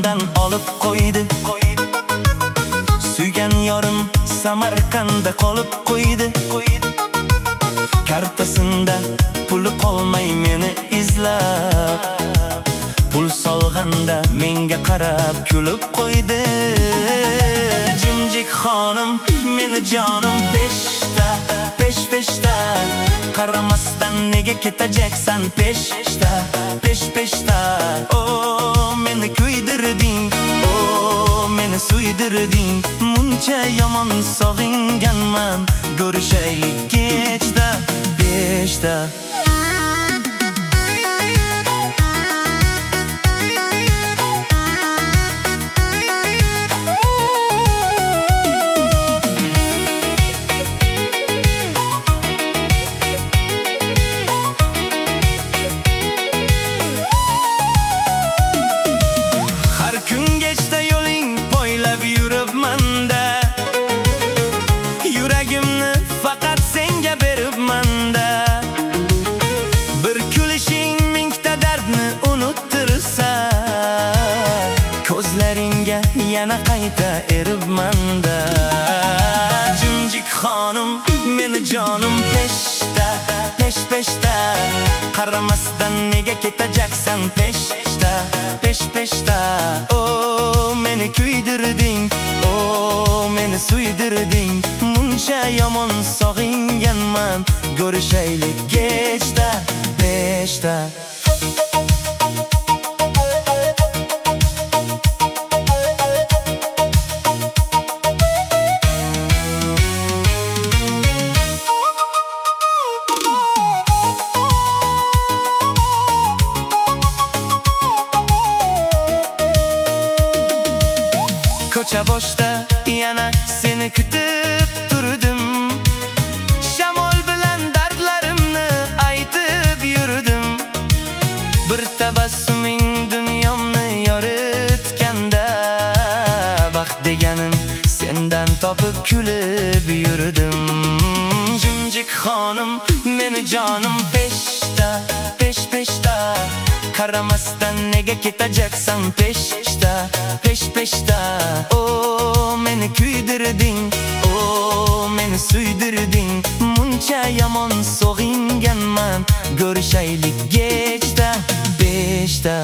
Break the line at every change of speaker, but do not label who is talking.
Samarqanddan olib qo'ydi. Suygan yorim Samarqandda qolib qo'ydi. Kartasında puli qolmay meni izlab, pul solganda menga qarab kulib qo'ydi. Jimjik xonim meni jonim peshta, peshta. Qaramasdan nega ketajaksan peshta, peshta. O meni kuydirding, o meni suydirding. Muncha yomon sog'inganman, ko'rishaylik kechda, beshta. Yuragimni faqat senga beribman-da. Bir kulishing mingta dardni unuttirsa, ko'zlaringga yana qayta eribman-da. Jimjik xonim meni jonim peshta, peshta. Qaramasdan nega ketajaksan peshta, peshta. O meni kuydirding, o meni suydirding. Muncha yomon sog'inganman, ko'rishaylik kechda, beshta. Ko'cha boshda yana seni kutib turdim. Shamol bilan dardlarimni aytib yurdim. Bir tabassuming dunyomni yoritganda, baxt deganim sendan topib kulib yurdim. Jimjik xonim meni jonim peshta, peshta. Qaramasdan nega ketajaksan peshta, peshta. O meni kuydirding, o meni suydirding. Muncha yomon sog'inganman, ko'rishaylik kechda, beshta.